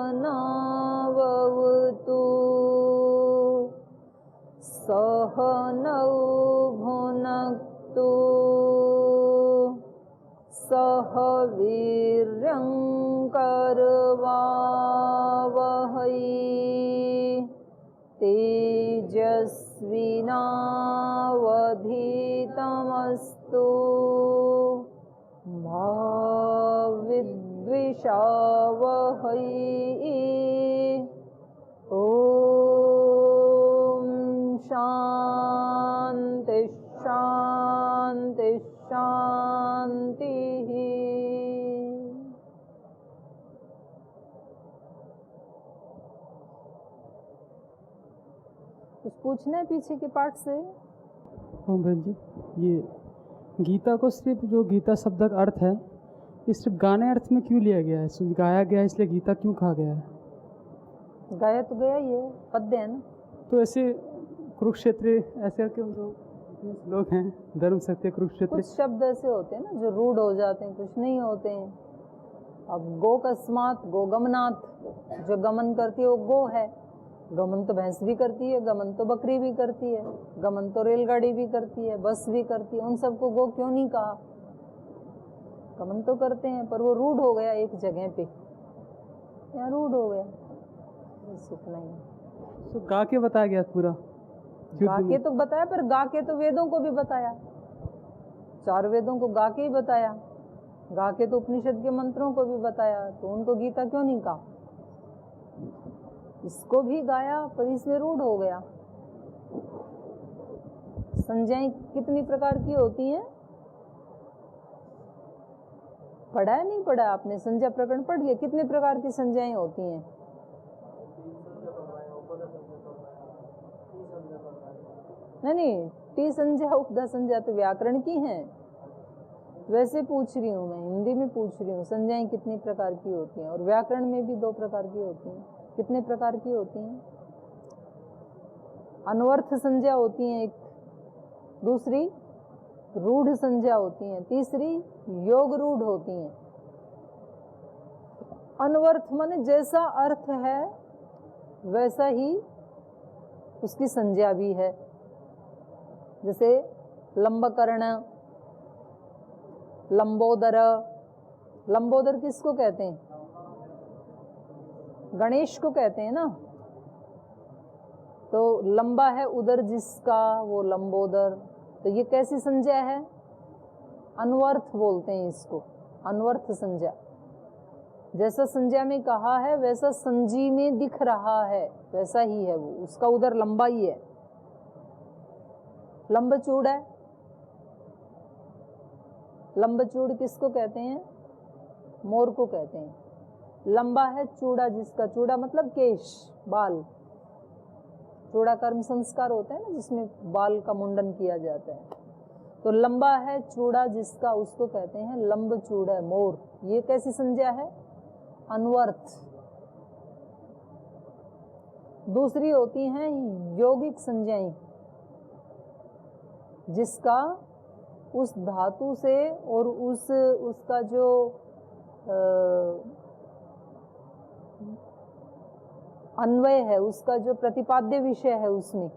सहनावतु सहनौ भुनक्तु सह वीर्यं करवावहै तेजस्विनावधीतमस्तु मा विद्विषावहै। ॐ शान्ति शान्ति शान्तिः। कुछ पूछना है पीछे के पाठ से? हाँ बहन जी, ये गीता को सिर्फ जो गीता शब्द का अर्थ है ये सिर्फ गाने अर्थ में क्यों लिया गया है? सिर्फ गाया गया है इसलिए गीता क्यों कहा गया है? गाया तो गया ही है, पद्य है ना। तो ऐसे कुरुक्षेत्र ऐसे के जो लोग हैं धर्म सत्य कुरुक्षेत्र, कुछ शब्द ऐसे होते हैं ना जो रूढ़ हो जाते हैं, कुछ नहीं होते हैं। अब गोकस्मात गोगमनाथ, जो गमन करती है वो गो है। गमन तो भैंस भी करती है, गमन तो बकरी भी करती है, गमन तो रेलगाड़ी भी करती है, बस भी करती है। उन सबको गो क्यों नहीं कहा? गमन तो करते हैं पर वो रूढ़ हो गया एक जगह पे, यहाँ रूढ़ हो गया। इतना ही तो गा के बताया गया पूरा। गा के तो बताया, पर गा के तो वेदों को भी बताया, 4 वेदों को गा के ही बताया। गा के तो उपनिषद के मंत्रों को भी बताया, तो उनको गीता क्यों नहीं कहा? इसको भी गाया पर इसमें रूढ़ हो गया। संज्ञाएं कितनी प्रकार की होती हैं? पढ़ा है नहीं पढ़ा आपने? संज्ञा प्रकरण पढ़ लिया? कितने प्रकार की संज्ञाएं होती हैं? नहीं, टी संज्ञा उपधा संज्ञा तो व्याकरण की हैं। वैसे पूछ रही हूँ मैं, हिंदी में पूछ रही हूँ, संज्ञाएं कितनी प्रकार की होती हैं? और व्याकरण में भी 2 प्रकार की होती हैं। कितने प्रकार की होती हैं? अनवर्थ संज्ञा होती हैं एक, दूसरी रूढ़ संज्ञा होती हैं, तीसरी योग रूढ़ होती हैं। अनवर्थ माने जैसा अर्थ है वैसा ही उसकी संज्ञा भी है। जैसे लंबकर्ण, लंबोदर। लंबोदर किसको कहते हैं? गणेश को कहते हैं ना। तो लंबा है उदर जिसका, वो लंबोदर। तो ये कैसी संज्ञा है? अनवर्थ बोलते हैं इसको, अनवर्थ संज्ञा। जैसा संज्ञा में कहा है वैसा संजी में दिख रहा है, वैसा ही है वो, उसका उदर लंबा ही है। लंबचूड़ है। लंबचूड़ किसको कहते हैं? मोर को कहते हैं। लंबा है चूड़ा जिसका, चूड़ा मतलब केश, बाल। चूड़ा कर्म संस्कार होता है ना जिसमें बाल का मुंडन किया जाता है। तो लंबा है चूड़ा जिसका, उसको कहते हैं लंबचूड़ है, मोर। ये कैसी संज्ञा है? अनवर्थ। दूसरी होती हैं यौगिक संज्ञाएं, जिसका उस धातु से और उसका जो अन्वय है, उसका जो प्रतिपाद्य विषय है, उसमें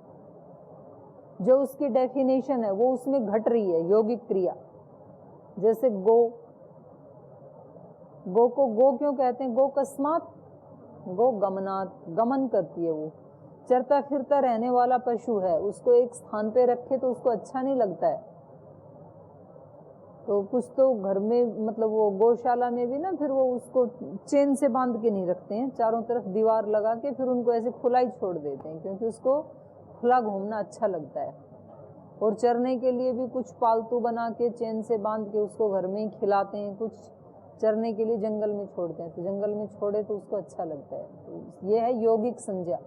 जो उसकी डेफिनेशन है वो उसमें घट रही है, यौगिक क्रिया। जैसे गो, गो को गो क्यों कहते हैं? गो कस्मात गो गमनात, गमन करती है वो। चरता फिरता रहने वाला पशु है, उसको एक स्थान पे रखे तो उसको अच्छा नहीं लगता है। तो कुछ तो घर में मतलब वो गौशाला में भी ना, फिर वो उसको चेन से बांध के नहीं रखते हैं, चारों तरफ दीवार लगा के फिर उनको ऐसे खुला ही छोड़ देते हैं, क्योंकि उसको खुला घूमना अच्छा लगता है। और चरने के लिए भी कुछ पालतू बना के चेन से बांध के उसको घर में ही खिलाते हैं, कुछ चरने के लिए जंगल में छोड़ते हैं, तो जंगल में छोड़े तो उसको अच्छा लगता है। तो ये है यौगिक संज्ञा।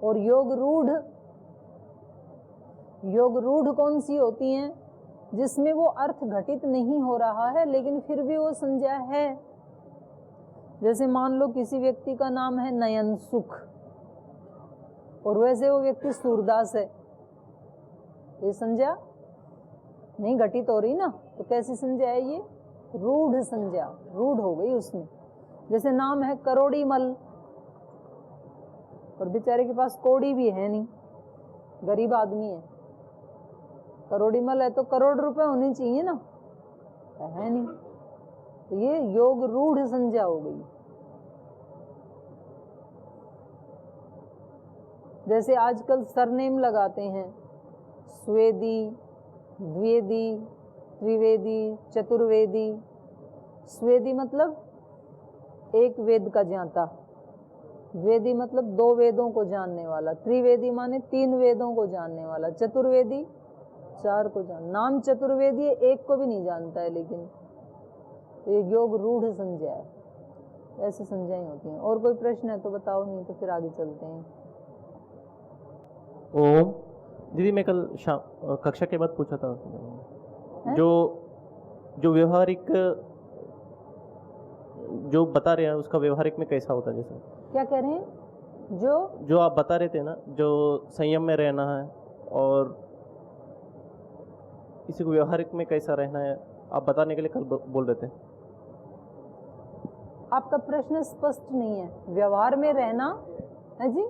और योग रूढ़, योग रूढ़ कौन सी होती हैं? जिसमें वो अर्थ घटित नहीं हो रहा है लेकिन फिर भी वो संज्ञा है। जैसे मान लो किसी व्यक्ति का नाम है नयन सुख और वैसे वो व्यक्ति सूरदास है, ये संज्ञा नहीं घटित हो रही ना। तो कैसी संज्ञा है ये? रूढ़ संज्ञा, रूढ़ हो गई उसमें। जैसे नाम है करोड़ीमल, और बेचारे के पास कौड़ी भी है नहीं, गरीब आदमी है। करोड़ीमल है तो करोड़ रुपए होने चाहिए ना, है नहीं। तो ये योग रूढ़ संज्ञा हो गई। जैसे आजकल सरनेम लगाते हैं, स्वेदी, द्विवेदी, त्रिवेदी, चतुर्वेदी। स्वेदी मतलब एक वेद का ज्ञाता, वेदी मतलब 2 वेदों को जानने वाला, त्रिवेदी माने 3 वेदों को जानने वाला, चतुर्वेदी 4 को जान। नाम चतुर्वेदी है, एक को भी नहीं जानता है, लेकिन तो ये योग रूढ़ संज्ञा है। ऐसे संज्ञाएं होती हैं। और कोई प्रश्न है तो बताओ, नहीं तो फिर आगे चलते हैं। ओम दीदी, मैं कल शाम कक्षा के बाद पूछा था जो व्यवहारिक जो बता रहे हैं उसका व्यवहारिक में कैसा होता है? जैसे क्या कह रहे हैं? जो आप बता रहे थे ना, जो संयम में रहना है और किसी को व्यवहारिक में कैसा रहना है, आप बताने के लिए कल बोल रहे थे। आपका प्रश्न स्पष्ट नहीं है। व्यवहार में रहना है जी?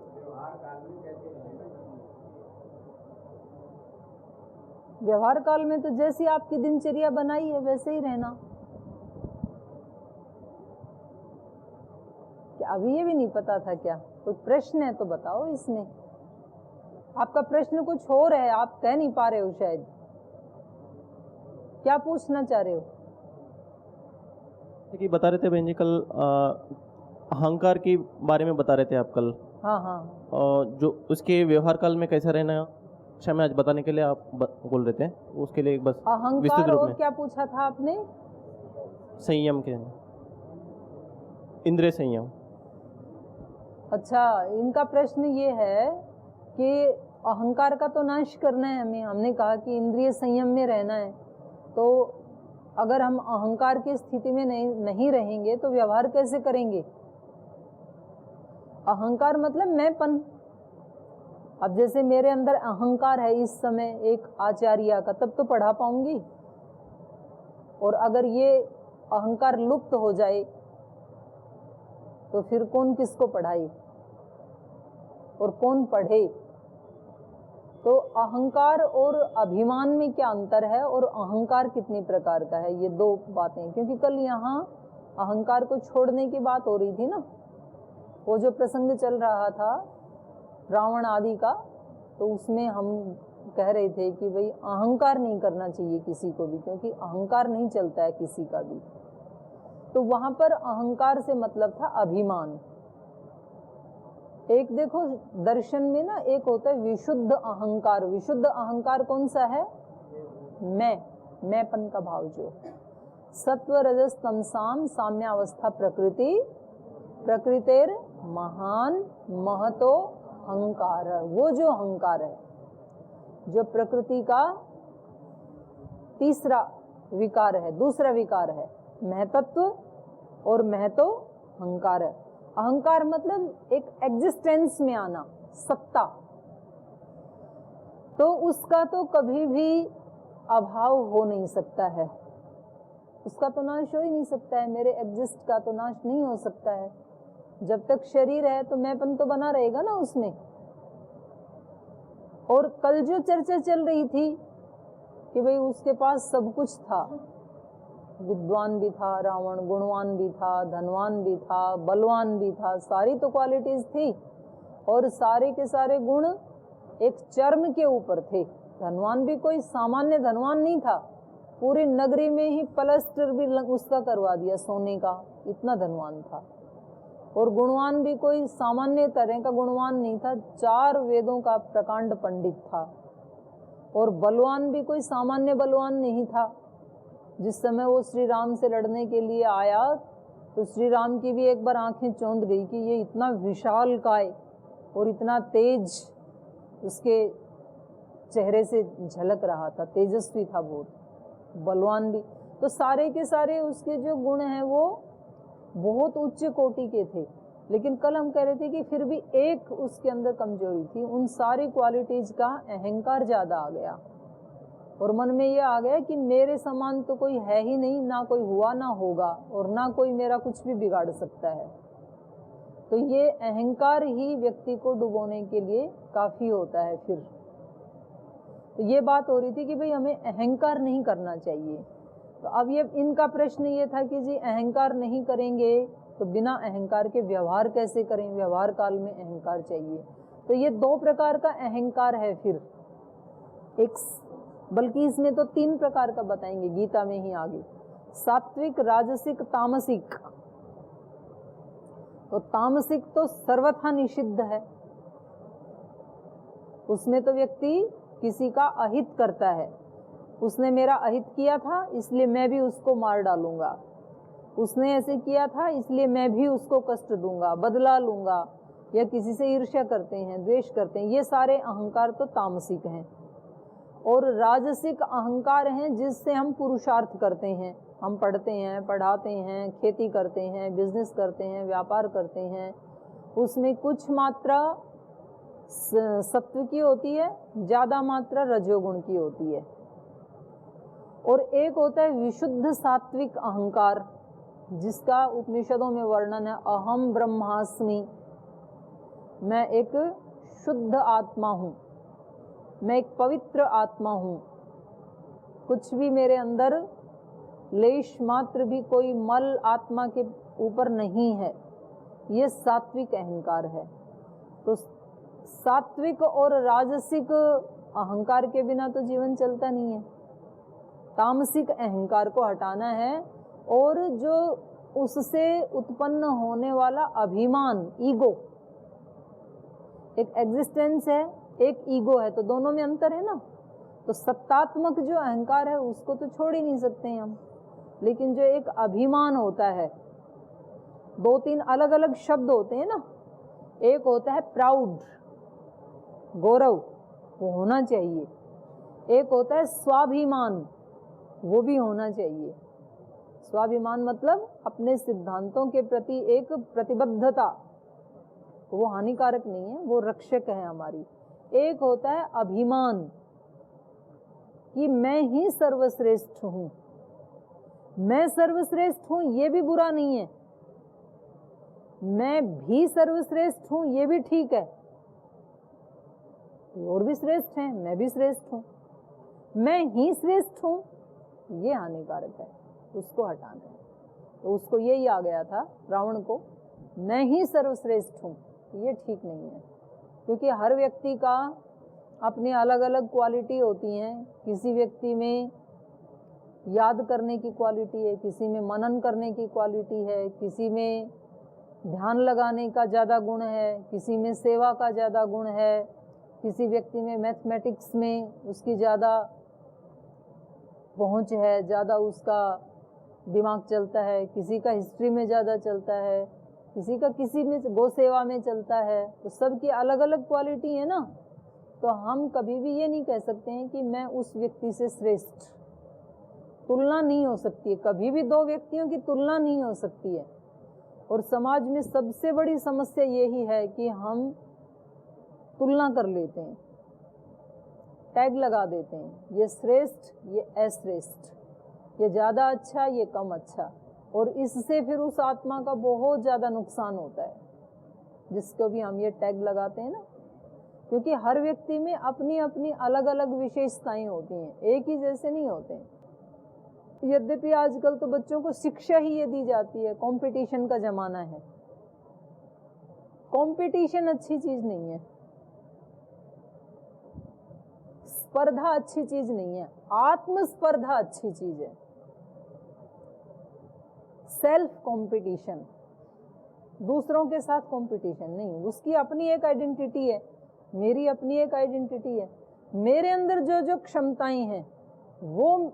व्यवहार काल में तो जैसी आपकी दिनचर्या बनाई है वैसे ही रहना। क्या अभी ये भी नहीं पता था क्या? कोई प्रश्न है तो बताओ इसमें। आपका प्रश्न कुछ और है, आप कह नहीं पा रहे हो शायद। क्या पूछना चाह रहे हो? कि बता रहे थे बहन जी कल अहंकार के बारे में बता रहे थे आप कल। हाँ हाँ। जो उसके व्यवहार काल में कैसा रहना है, मैं आज बताने के लिए आप बोल रहे थे, उसके लिए बस अहंकार और क्या पूछा था आपने? संयम के, इंद्रिय संयम। अच्छा, इनका प्रश्न ये है कि अहंकार का तो नाश करना है हमें। हमने कहा कि इंद्रिय संयम में रहना है। तो अगर हम अहंकार की स्थिति में नहीं रहेंगे तो व्यवहार कैसे करेंगे? अहंकार मतलब मैंपन। अब जैसे मेरे अंदर अहंकार है इस समय एक आचार्य का, तब तो पढ़ा पाऊंगी। और अगर ये अहंकार लुप्त हो जाए तो फिर कौन किसको पढ़ाए और कौन पढ़े? तो अहंकार और अभिमान में क्या अंतर है और अहंकार कितनी प्रकार का है, ये 2 बातें। क्योंकि कल यहाँ अहंकार को छोड़ने की बात हो रही थी ना, वो जो प्रसंग चल रहा था रावण आदि का, तो उसमें हम कह रहे थे कि भाई अहंकार नहीं करना चाहिए किसी को भी, क्योंकि अहंकार नहीं चलता है किसी का भी। तो वहां पर अहंकार से मतलब था अभिमान। एक देखो दर्शन में ना एक होता है विशुद्ध अहंकार। विशुद्ध अहंकार कौन सा है? मैंपन का भाव। जो सत्व रजस तमसाम साम्यावस्था प्रकृति, प्रकृतिर महान महतो अहंकार, वो जो अहंकार है, जो प्रकृति का तीसरा विकार है, दूसरा विकार है महतत्व और महतो अहंकार है। अहंकार मतलब एक एग्जिस्टेंस में आना, सत्ता। तो उसका तो कभी भी अभाव हो नहीं सकता है, उसका तो नाश हो ही नहीं सकता है। मेरे एग्जिस्ट का तो नाश नहीं हो सकता है। जब तक शरीर है तो मैंपन तो बना रहेगा ना उसमें। और कल जो चर्चा चल रही थी कि भाई उसके पास सब कुछ था, विद्वान भी था रावण, गुणवान भी था, धनवान भी था, बलवान भी था, सारी तो क्वालिटीज थी। और सारे के सारे गुण एक चर्म के ऊपर थे। धनवान भी कोई सामान्य धनवान नहीं था, पूरी नगरी में ही प्लास्टर भी उसका करवा दिया सोने का, इतना धनवान था। और गुणवान भी कोई सामान्य तरह का गुणवान नहीं था, 4 वेदों का प्रकांड पंडित था। और बलवान भी कोई सामान्य बलवान नहीं था। जिस समय वो श्री राम से लड़ने के लिए आया तो श्री राम की भी एक बार आंखें चौंध गई कि ये इतना विशाल काय और इतना तेज उसके चेहरे से झलक रहा था, तेजस्वी था बहुत, बलवान भी। तो सारे के सारे उसके जो गुण हैं वो बहुत उच्च कोटि के थे। लेकिन कल हम कह रहे थे कि फिर भी एक उसके अंदर कमजोरी थी, उन सारी क्वालिटीज का अहंकार ज्यादा आ गया। और मन में ये आ गया कि मेरे समान तो कोई है ही नहीं, ना कोई हुआ ना होगा, और ना कोई मेरा कुछ भी बिगाड़ सकता है। तो ये अहंकार ही व्यक्ति को डुबोने के लिए काफी होता है। फिर तो ये बात हो रही थी कि भाई हमें अहंकार नहीं करना चाहिए। तो अब ये इनका प्रश्न ये था कि जी अहंकार नहीं करेंगे तो बिना अहंकार के व्यवहार कैसे करें, व्यवहार काल में अहंकार चाहिए। तो ये 2 प्रकार का अहंकार है। फिर एक, बल्कि इसमें तो 3 प्रकार का बताएंगे गीता में ही आगे, सात्विक, राजसिक, तामसिक। तो तामसिक तो सर्वथा निषिद्ध है, उसमें तो व्यक्ति किसी का अहित करता है। उसने मेरा अहित किया था इसलिए मैं भी उसको मार डालूंगा, उसने ऐसे किया था इसलिए मैं भी उसको कष्ट दूंगा, बदला लूंगा, या किसी से ईर्ष्या करते हैं, द्वेष करते हैं। ये सारे अहंकार तो तामसिक हैं। और राजसिक अहंकार हैं जिससे हम पुरुषार्थ करते हैं, हम पढ़ते हैं, पढ़ाते हैं, खेती करते हैं, बिजनेस करते हैं, व्यापार करते हैं। उसमें कुछ मात्रा सत्व की होती है, ज़्यादा मात्रा रजोगुण की होती है। और एक होता है विशुद्ध सात्विक अहंकार, जिसका उपनिषदों में वर्णन है, अहम ब्रह्मास्मि, मैं एक शुद्ध आत्मा हूँ, मैं एक पवित्र आत्मा हूँ, कुछ भी मेरे अंदर लेश मात्र भी कोई मल आत्मा के ऊपर नहीं है। ये सात्विक अहंकार है। तो सात्विक और राजसिक अहंकार के बिना तो जीवन चलता नहीं है। तामसिक अहंकार को हटाना है, और जो उससे उत्पन्न होने वाला अभिमान, ईगो, एक एग्जिस्टेंस है, एक ईगो है, तो दोनों में अंतर है ना। तो सत्तात्मक जो अहंकार है उसको तो छोड़ ही नहीं सकते हैं हम, लेकिन जो एक अभिमान होता है, 2-3 अलग अलग शब्द होते हैं ना। एक होता है प्राउड, गौरव, वो होना चाहिए। एक होता है स्वाभिमान, वो भी होना चाहिए। स्वाभिमान मतलब अपने सिद्धांतों के प्रति एक प्रतिबद्धता, वो हानिकारक नहीं है, वो रक्षक है हमारी। एक होता है अभिमान कि मैं ही सर्वश्रेष्ठ हूँ, मैं सर्वश्रेष्ठ हूँ, ये भी बुरा नहीं है, मैं भी सर्वश्रेष्ठ हूँ, ये भी ठीक है, और भी श्रेष्ठ हैं, मैं भी श्रेष्ठ हूँ, मैं ही श्रेष्ठ हूँ, ये हानिकारक है, उसको हटाना है। तो उसको यही आ गया था रावण को, मैं ही सर्वश्रेष्ठ हूँ, ये ठीक नहीं है। क्योंकि हर व्यक्ति का अपनी अलग अलग क्वालिटी होती हैं। किसी व्यक्ति में याद करने की क्वालिटी है, किसी में मनन करने की क्वालिटी है, किसी में ध्यान लगाने का ज़्यादा गुण है, किसी में सेवा का ज़्यादा गुण है, किसी व्यक्ति में मैथमेटिक्स में उसकी ज़्यादा पहुँच है, ज़्यादा उसका दिमाग चलता है, किसी का हिस्ट्री में ज़्यादा चलता है, किसी का किसी में गौ सेवा में चलता है। तो सबकी अलग अलग क्वालिटी है ना। तो हम कभी भी ये नहीं कह सकते हैं कि मैं उस व्यक्ति से श्रेष्ठ, तुलना नहीं हो सकती है, कभी भी 2 व्यक्तियों की तुलना नहीं हो सकती है। और समाज में सबसे बड़ी समस्या यही है कि हम तुलना कर लेते हैं, टैग लगा देते हैं, ये श्रेष्ठ, ये अश्रेष्ठ, ये ज़्यादा अच्छा, ये कम अच्छा। और इससे फिर उस आत्मा का बहुत ज़्यादा नुकसान होता है, जिसको भी हम ये टैग लगाते हैं ना। क्योंकि हर व्यक्ति में अपनी अपनी अलग अलग विशेषताएं होती हैं, एक ही जैसे नहीं होते हैं। यद्यपि आजकल तो बच्चों को शिक्षा ही ये दी जाती है, कंपटीशन का ज़माना है। कंपटीशन अच्छी चीज़ नहीं है, स्पर्धा अच्छी चीज़ नहीं है, आत्मस्पर्धा अच्छी चीज़ है। सेल्फ कंपटीशन, दूसरों के साथ कंपटीशन नहीं। उसकी अपनी एक आइडेंटिटी है, मेरी अपनी एक आइडेंटिटी है। मेरे अंदर जो जो क्षमताएं हैं वो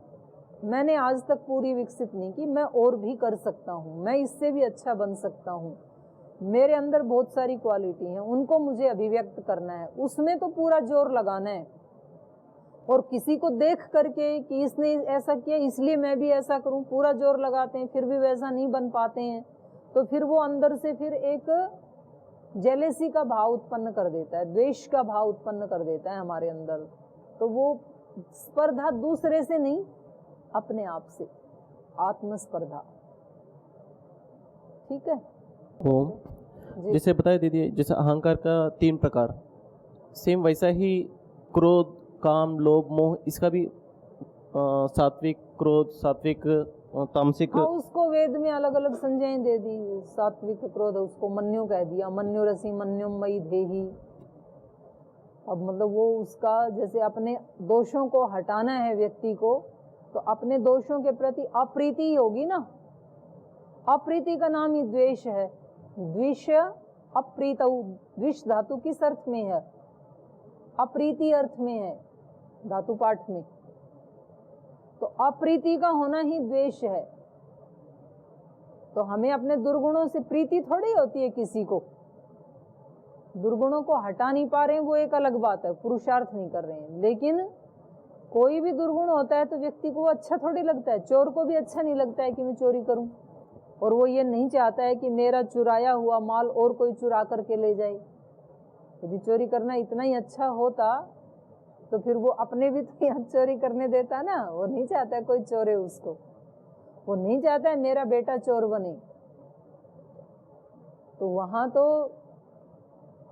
मैंने आज तक पूरी विकसित नहीं की, मैं और भी कर सकता हूँ, मैं इससे भी अच्छा बन सकता हूँ। मेरे अंदर बहुत सारी क्वालिटी हैं, उनको मुझे अभिव्यक्त करना है, उसमें तो पूरा जोर लगाना है। और किसी को देख करके कि इसने ऐसा किया इसलिए मैं भी ऐसा करूं, पूरा जोर लगाते हैं, फिर भी वैसा नहीं बन पाते हैं, तो फिर वो अंदर से फिर एक जेलेसी का भाव उत्पन्न कर देता है, द्वेष का भाव उत्पन्न कर देता है हमारे अंदर। तो वो स्पर्धा दूसरे से नहीं, अपने आप से, आत्मस्पर्धा। ठीक है। ओम। जी। जैसे बताया दीदी, जैसे अहंकार का 3 प्रकार, सेम वैसा ही क्रोध, काम, लोभ, मोह, इसका भी सात्विक क्रोध, सात्विक तामसिक। हाँ, उसको वेद में अलग अलग संज्ञाएं दे दी। सात्विक क्रोध उसको मन्यु कह दिया, मन्यु रसी मन्युम मयि धेहि। अब मतलब वो उसका, जैसे अपने दोषों को हटाना है व्यक्ति को, तो अपने दोषों के प्रति अप्रीति ही होगी ना। अप्रीति का नाम ही द्वेष है। द्विष अप्रीत, द्विष धातु किस अर्थ में है? अप्रीति अर्थ में है, धातु पाठ में। तो अप्रीति का होना ही द्वेष है। तो हमें अपने दुर्गुणों से प्रीति थोड़ी होती है किसी को। दुर्गुणों को हटा नहीं पा रहे हैं वो एक अलग बात है, पुरुषार्थ नहीं कर रहे हैं। लेकिन कोई भी दुर्गुण होता है तो व्यक्ति को अच्छा थोड़ी लगता है। चोर को भी अच्छा नहीं लगता है कि मैं चोरी करूं, और वो ये नहीं चाहता है कि मेरा चुराया हुआ माल और कोई चुरा करके ले जाए। यदि चोरी करना इतना ही अच्छा होता तो फिर वो अपने भी तो यहाँ चोरी करने देता ना। वो नहीं चाहता है कोई चोरे उसको, वो नहीं चाहता है मेरा बेटा चोर बने। तो वहां तो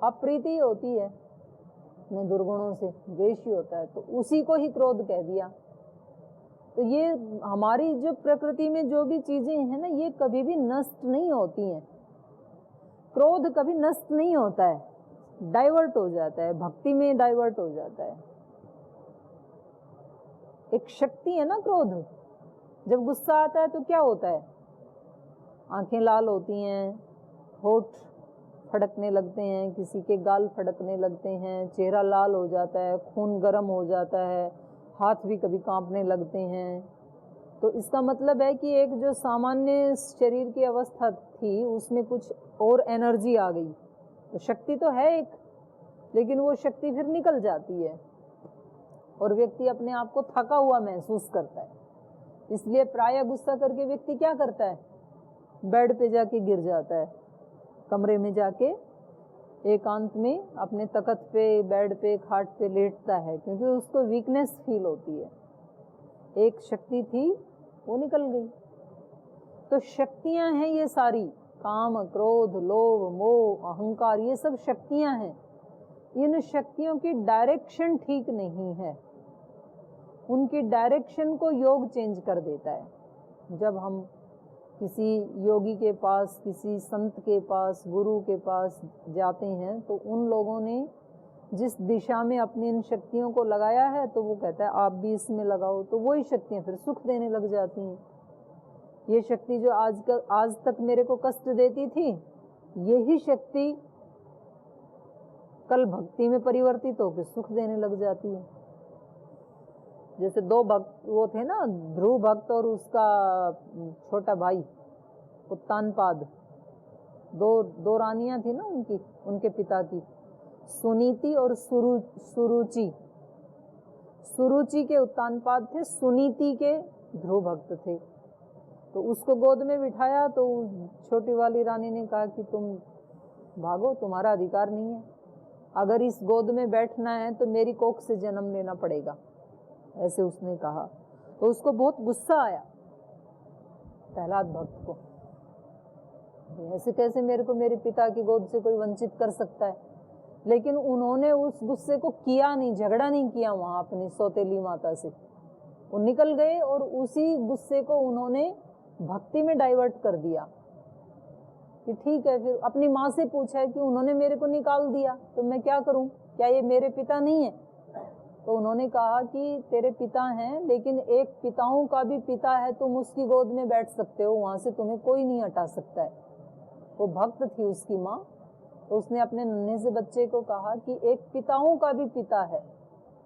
अप्रीति होती है अपने दुर्गुणों से, द्वेष ही होता है। तो उसी को ही क्रोध कह दिया। तो ये हमारी जो प्रकृति में जो भी चीजें हैं ना, ये कभी भी नष्ट नहीं होती हैं। क्रोध कभी नष्ट नहीं होता है, डाइवर्ट हो जाता है, भक्ति में डाइवर्ट हो जाता है। एक शक्ति है ना क्रोध। जब गुस्सा आता है तो क्या होता है? आंखें लाल होती हैं, होठ फड़कने लगते हैं, किसी के गाल फड़कने लगते हैं, चेहरा लाल हो जाता है, खून गर्म हो जाता है, हाथ भी कभी कांपने लगते हैं। तो इसका मतलब है कि एक जो सामान्य शरीर की अवस्था थी उसमें कुछ और एनर्जी आ गई। तो शक्ति तो है एक, लेकिन वो शक्ति फिर निकल जाती है और व्यक्ति अपने आप को थका हुआ महसूस करता है। इसलिए प्रायः गुस्सा करके व्यक्ति क्या करता है? बेड पे जाके गिर जाता है, कमरे में जाके एकांत में अपने तख्त पे, बेड पे, खाट पे लेटता है, क्योंकि उसको वीकनेस फील होती है। एक शक्ति थी वो निकल गई। तो शक्तियां हैं ये सारी, काम, क्रोध, लोभ, मोह, अहंकार, ये सब शक्तियां हैं। इन शक्तियों की डायरेक्शन ठीक नहीं है। उनकी डायरेक्शन को योग चेंज कर देता है। जब हम किसी योगी के पास, किसी संत के पास, गुरु के पास जाते हैं तो उन लोगों ने जिस दिशा में अपनी इन शक्तियों को लगाया है तो वो कहता है आप भी इसमें लगाओ, तो वही शक्तियां फिर सुख देने लग जाती हैं। ये शक्ति जो आज तक मेरे को कष्ट देती थी, यही शक्ति कल भक्ति में परिवर्तित होकर सुख देने लग जाती है। जैसे दो भक्त वो थे ना, ध्रुव भक्त और उसका छोटा भाई उत्तानपाद, दो रानियां थी ना उनकी, उनके पिता की, सुनीति और सुरुचि। सुरुचि के उत्तानपाद थे, सुनीति के ध्रुव भक्त थे। तो उसको गोद में बिठाया तो छोटी वाली रानी ने कहा कि तुम भागो, तुम्हारा अधिकार नहीं है, अगर इस गोद में बैठना है तो मेरी कोख से जन्म लेना पड़ेगा, ऐसे उसने कहा। तो उसको बहुत गुस्सा आया प्रहलाद भक्त को, ऐसे कैसे मेरे को मेरे पिता की गोद से कोई वंचित कर सकता है। लेकिन उन्होंने उस गुस्से को किया नहीं, झगड़ा नहीं किया वहां अपनी सौतेली माता से। वो निकल गए और उसी गुस्से को उन्होंने भक्ति में डाइवर्ट कर दिया कि ठीक है। फिर अपनी माँ से पूछा कि उन्होंने मेरे को निकाल दिया तो मैं क्या करूं, क्या ये मेरे पिता नहीं है? तो उन्होंने कहा कि तेरे पिता हैं, लेकिन एक पिताओं का भी पिता है, तुम उसकी गोद में बैठ सकते हो, वहां से तुम्हें कोई नहीं हटा सकता है। वो भक्त थी उसकी माँ, तो उसने अपने नन्हे से बच्चे को कहा कि एक पिताओं का भी पिता है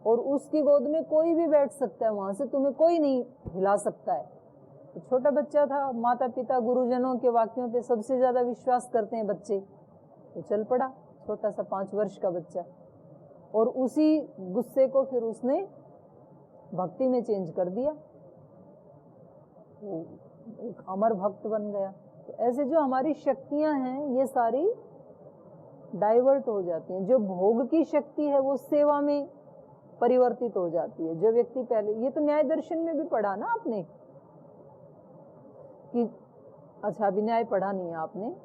और उसकी गोद में कोई भी बैठ सकता है, वहां से तुम्हें कोई नहीं हिला सकता है। तो छोटा बच्चा था, माता पिता गुरुजनों के वाक्यों पे सबसे ज्यादा विश्वास करते हैं बच्चे, तो चल पड़ा, छोटा सा 5 वर्ष का बच्चा। और उसी गुस्से को फिर उसने भक्ति में चेंज कर दिया, वो एक अमर भक्त बन गया। तो ऐसे जो हमारी शक्तियां हैं ये सारी डाइवर्ट हो जाती हैं। जो भोग की शक्ति है वो सेवा में परिवर्तित हो जाती है। जो व्यक्ति पहले, ये तो न्याय दर्शन में भी पढ़ा ना आपने कि, अच्छा अभी न्याय पढ़ा नहीं है आपने,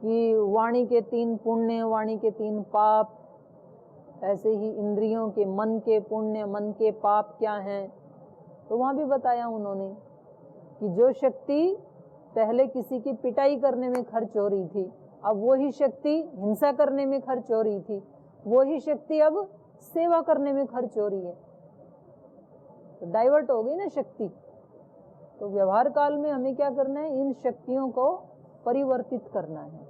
कि वाणी के 3 पुण्य, वाणी के 3 पाप, ऐसे ही इंद्रियों के, मन के पुण्य, मन के पाप क्या हैं। तो वहाँ भी बताया उन्होंने कि जो शक्ति पहले किसी की पिटाई करने में खर्च हो रही थी, अब वही शक्ति हिंसा करने में खर्च हो रही थी, वही शक्ति अब सेवा करने में खर्च हो रही है। तो डाइवर्ट हो गई ना शक्ति। तो व्यवहार काल में हमें क्या करना है, इन शक्तियों को परिवर्तित करना है।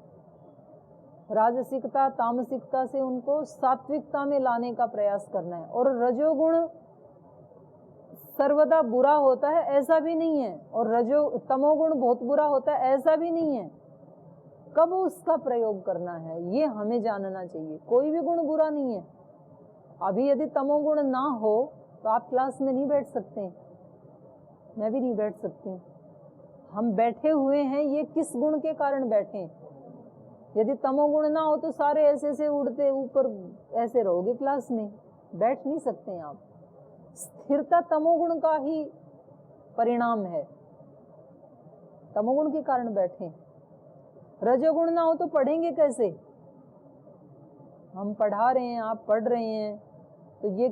राजसिकता, तामसिकता से उनको सात्विकता में लाने का प्रयास करना है। और रजोगुण सर्वदा बुरा होता है ऐसा भी नहीं है, और तमोगुण बहुत बुरा होता है ऐसा भी नहीं है। कब उसका प्रयोग करना है ये हमें जानना चाहिए। कोई भी गुण बुरा नहीं है। अभी यदि तमोगुण ना हो तो आप क्लास में नहीं बैठ सकते, मैं भी नहीं बैठ सकती हूँ। हम बैठे हुए हैं, ये किस गुण के कारण बैठे हैं। यदि तमोगुण ना हो तो सारे ऐसे उड़ते ऊपर ऐसे रहोगे क्लास में, बैठ नहीं सकते हैं आप। स्थिरता तमोगुण का ही परिणाम है, तमोगुण के कारण बैठे। रजोगुण ना हो तो पढ़ेंगे कैसे। हम पढ़ा रहे हैं, आप पढ़ रहे हैं, तो ये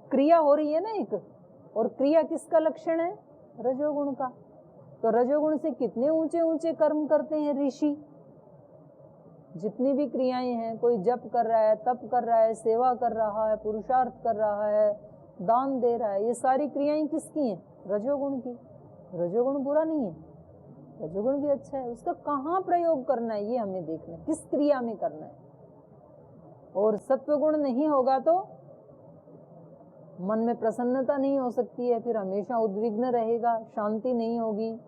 क्रिया हो रही है ना एक, और क्रिया किसका लक्षण है, रजोगुण का। तो रजोगुण से कितने ऊंचे ऊंचे कर्म करते हैं ऋषि। जितनी भी क्रियाएं हैं, कोई जप कर रहा है, तप कर रहा है, सेवा कर रहा है, पुरुषार्थ कर रहा है, दान दे रहा है, ये सारी क्रियाएं किसकी हैं, रजोगुण की। रजोगुण बुरा नहीं है, रजोगुण भी अच्छा है। उसका कहाँ प्रयोग करना है ये हमें देखना है, किस क्रिया में करना है। और सत्वगुण नहीं होगा तो मन में प्रसन्नता नहीं हो सकती है, फिर हमेशा उद्विग्न रहेगा, शांति नहीं होगी।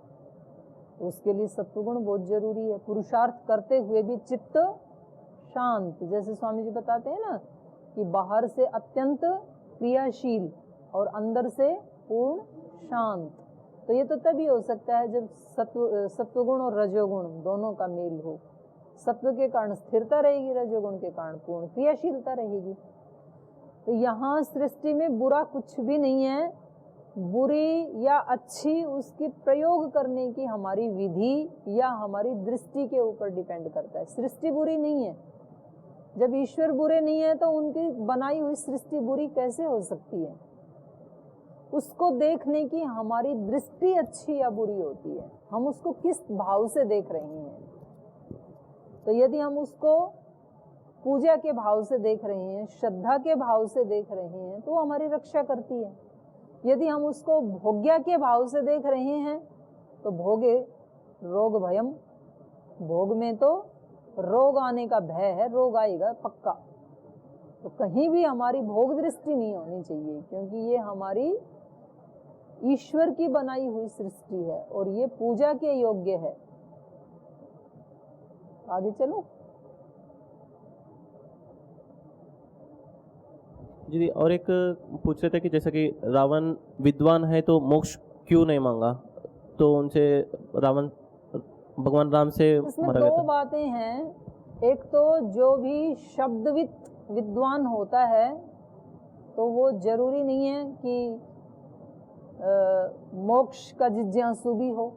उसके लिए सत्वगुण बहुत जरूरी है। पुरुषार्थ करते हुए भी चित्त शांत, जैसे स्वामी जी बताते हैं ना कि बाहर से अत्यंत क्रियाशील और अंदर से पूर्ण शांत। तो ये तो तभी हो सकता है जब सत्वगुण और रजोगुण दोनों का मेल हो। सत्व के कारण स्थिरता रहेगी, रजोगुण के कारण पूर्ण क्रियाशीलता रहेगी। तो यहाँ सृष्टि में बुरा कुछ भी नहीं है। बुरी या अच्छी उसकी प्रयोग करने की हमारी विधि या हमारी दृष्टि के ऊपर डिपेंड करता है। सृष्टि बुरी नहीं है। जब ईश्वर बुरे नहीं है तो उनकी बनाई हुई सृष्टि बुरी कैसे हो सकती है। उसको देखने की हमारी दृष्टि अच्छी या बुरी होती है, हम उसको किस भाव से देख रहे हैं। तो यदि हम उसको पूजा के भाव से देख रहे हैं, श्रद्धा के भाव से देख रहे हैं, तो वो हमारी रक्षा करती है। यदि हम उसको भोग्या के भाव से देख रहे हैं तो भोगे रोग भयम, भोग में तो रोग आने का भय है, रोग आएगा पक्का। तो कहीं भी हमारी भोग दृष्टि नहीं होनी चाहिए, क्योंकि ये हमारी ईश्वर की बनाई हुई सृष्टि है और ये पूजा के योग्य है। आगे चलो जी। और एक पूछ रहे थे कि जैसे कि रावण विद्वान है तो मोक्ष क्यों नहीं मांगा, तो उनसे रावण भगवान राम से इसमें मारा गया दो था। बातें हैं। एक तो जो भी शब्दविद विद्वान होता है तो वो जरूरी नहीं है कि मोक्ष का जिज्ञासु भी हो।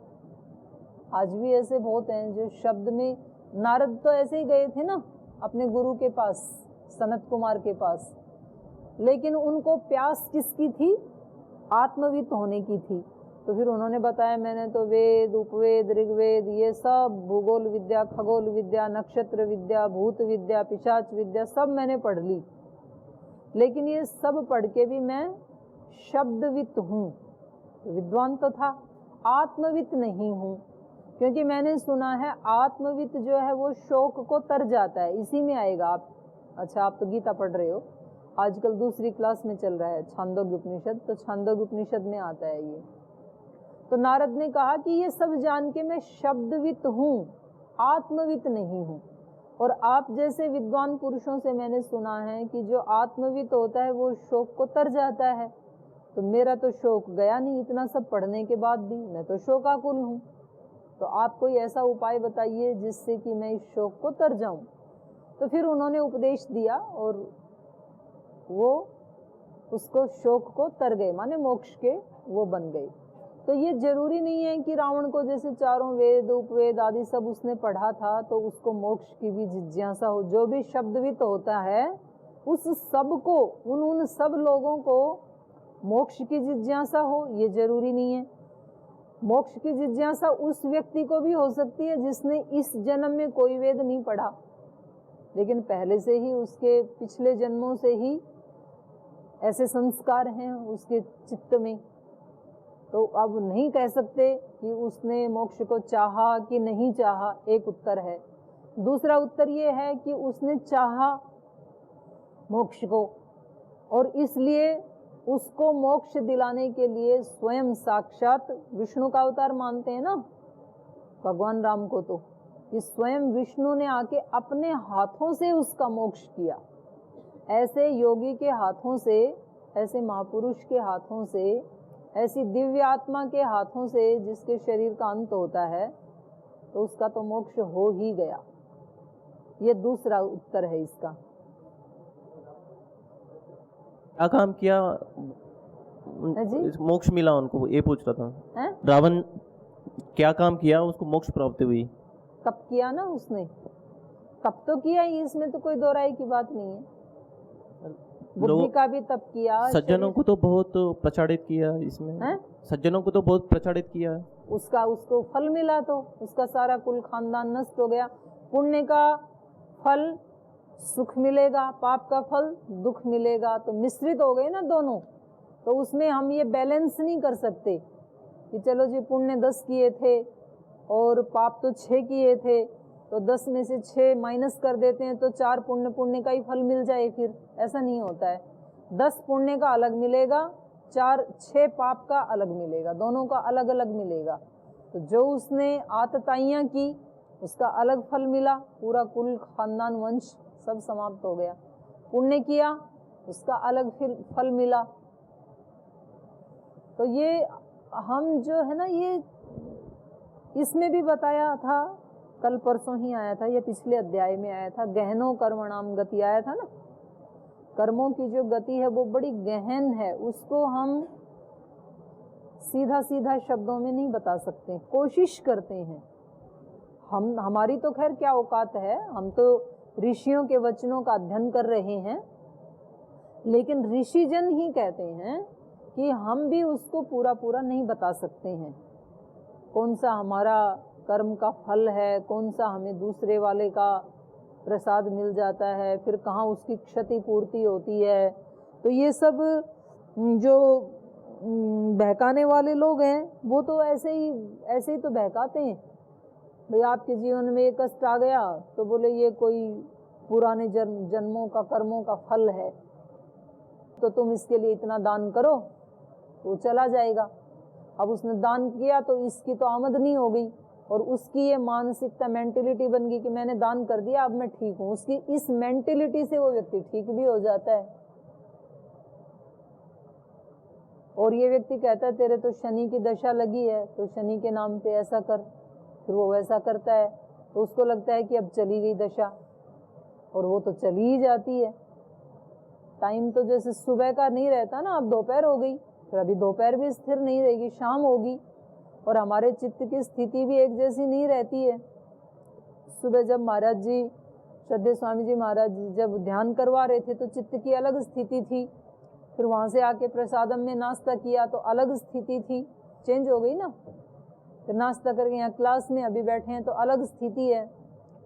आज भी ऐसे बहुत हैं जो शब्द में, नारद तो ऐसे ही गए थे ना अपने गुरु के पास, सनत कुमार के पास, लेकिन उनको प्यास किसकी थी, आत्मविद होने की थी। तो फिर उन्होंने बताया मैंने तो वेद, उपवेद, ऋग्वेद, ये सब भूगोल विद्या, खगोल विद्या, नक्षत्र विद्या, भूत विद्या, पिशाच विद्या सब मैंने पढ़ ली, लेकिन ये सब पढ़ के भी मैं शब्दविद हूँ। विद्वान तो था, आत्मविद नहीं हूँ, क्योंकि मैंने सुना है आत्मविद जो है वो शोक को तर जाता है। इसी में आएगा आप। अच्छा, आप तो गीता पढ़ रहे हो, आजकल दूसरी क्लास में चल रहा है छांदोग्य उपनिषद, तो छांदोग्य उपनिषद में आता है ये। तो नारद ने कहा कि ये सब जान के मैं शब्दविद हूँ, आत्मविद नहीं हूँ। और आप जैसे विद्वान पुरुषों से मैंने सुना है कि जो आत्मविद होता है वो शोक को तर जाता है। तो मेरा तो शोक गया नहीं, इतना सब पढ़ने के बाद भी मैं तो शोकाकुल हूँ। तो आप कोई ऐसा उपाय बताइए जिससे कि मैं इस शोक को तर जाऊं। तो फिर उन्होंने उपदेश दिया और वो उसको शोक को तर गए, माने मोक्ष के वो बन गए। तो ये जरूरी नहीं है कि रावण को जैसे चारों वेद उपवेद आदि सब उसने पढ़ा था तो उसको मोक्ष की भी जिज्ञासा हो। जो भी शब्दवित होता है उस सब को, उन सब लोगों को मोक्ष की जिज्ञासा हो, ये जरूरी नहीं है। मोक्ष की जिज्ञासा उस व्यक्ति को भी हो सकती है जिसने इस जन्म में कोई वेद नहीं पढ़ा, लेकिन पहले से ही उसके पिछले जन्मों से ही ऐसे संस्कार हैं उसके चित्त में। तो अब नहीं कह सकते कि उसने मोक्ष को चाहा कि नहीं चाहा, एक उत्तर है। दूसरा उत्तर ये है कि उसने चाहा मोक्ष को, और इसलिए उसको मोक्ष दिलाने के लिए स्वयं साक्षात विष्णु का अवतार मानते हैं ना भगवान राम को, तो कि स्वयं विष्णु ने आके अपने हाथों से उसका मोक्ष किया। ऐसे योगी के हाथों से, ऐसे महापुरुष के हाथों से, ऐसी दिव्य आत्मा के हाथों से जिसके शरीर का अंत होता है, तो उसका तो मोक्ष हो ही गया। ये दूसरा उत्तर है इसका। क्या काम किया जी? मोक्ष मिला उनको, ये पूछ रहा था। है? रावण क्या काम किया उसको मोक्ष प्राप्त हुई? कब किया ना उसने, कब तो किया ही, इसमें तो कोई दो राय की बात नहीं है। बुद्धि का भी तब किया। सज्जनों को तो बहुत प्रचारित किया इसमें है? सज्जनों को तो बहुत प्रचारित किया। उसको फल मिला, तो उसका सारा कुल खानदान नष्ट हो गया। पुण्य का फल सुख मिलेगा, पाप का फल दुख मिलेगा, तो मिश्रित हो गए ना दोनों। तो उसमें हम ये बैलेंस नहीं कर सकते कि चलो जी पुण्य 10 किए थे और पाप तो 6 किए थे, तो 10 में से 6 माइनस कर देते हैं तो 4 पुण्य का ही फल मिल जाए। फिर ऐसा नहीं होता है। 10 पुण्य का अलग मिलेगा, 6 पाप का अलग मिलेगा, दोनों का अलग अलग मिलेगा। तो जो उसने आतताइयाँ की उसका अलग फल मिला, पूरा कुल खानदान वंश सब समाप्त हो गया। पुण्य किया उसका अलग फिर फल मिला। तो ये हम जो है ना, ये इसमें भी बताया था, कल परसों ही आया था, ये पिछले अध्याय में आया था, गहनो कर्मणाम गति आया था ना। कर्मों की जो गति है वो बड़ी गहन है, उसको हम सीधा सीधा शब्दों में नहीं बता सकते, कोशिश करते हैं हम। हमारी तो खैर क्या औकात है, हम तो ऋषियों के वचनों का अध्ययन कर रहे हैं, लेकिन ऋषिजन ही कहते हैं कि हम भी उसको पूरा पूरा नहीं बता सकते हैं। कौन सा हमारा कर्म का फल है, कौन सा हमें दूसरे वाले का प्रसाद मिल जाता है, फिर कहाँ उसकी क्षति पूर्ति होती है। तो ये सब जो बहकाने वाले लोग हैं वो तो ऐसे ही तो बहकाते हैं। भाई आपके जीवन में ये कष्ट आ गया तो बोले ये कोई पुराने जन्मों का कर्मों का फल है, तो तुम इसके लिए इतना दान करो तो चला जाएगा। अब उसने दान किया तो इसकी तो आमदनी हो गई, और उसकी ये मानसिकता मेंटेलिटी बन गई कि मैंने दान कर दिया अब मैं ठीक हूँ। उसकी इस मेंटेलिटी से वो व्यक्ति ठीक भी हो जाता है। और ये व्यक्ति कहता है तेरे तो शनि की दशा लगी है तो शनि के नाम पे ऐसा कर, फिर वो वैसा करता है, तो उसको लगता है कि अब चली गई दशा, और वो तो चली ही जाती है। टाइम तो जैसे सुबह का नहीं रहता ना, अब दोपहर हो गई, फिर अभी दोपहर भी स्थिर नहीं रहेगी, शाम होगी, और हमारे चित्त की स्थिति भी एक जैसी नहीं रहती है। सुबह जब महाराज जी, श्रद्धेय स्वामी जी महाराज जब ध्यान करवा रहे थे तो चित्त की अलग स्थिति थी, फिर वहाँ से आके प्रसादम में नाश्ता किया तो अलग स्थिति थी, चेंज हो गई ना। फिर नाश्ता करके यहाँ क्लास में अभी बैठे हैं तो अलग स्थिति है,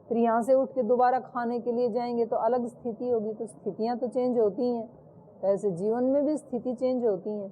फिर यहाँ से उठ के दोबारा खाने के लिए जाएंगे तो अलग स्थिति होगी। तो स्थितियाँ तो चेंज होती हैं, तो ऐसे जीवन में भी स्थिति चेंज होती हैं।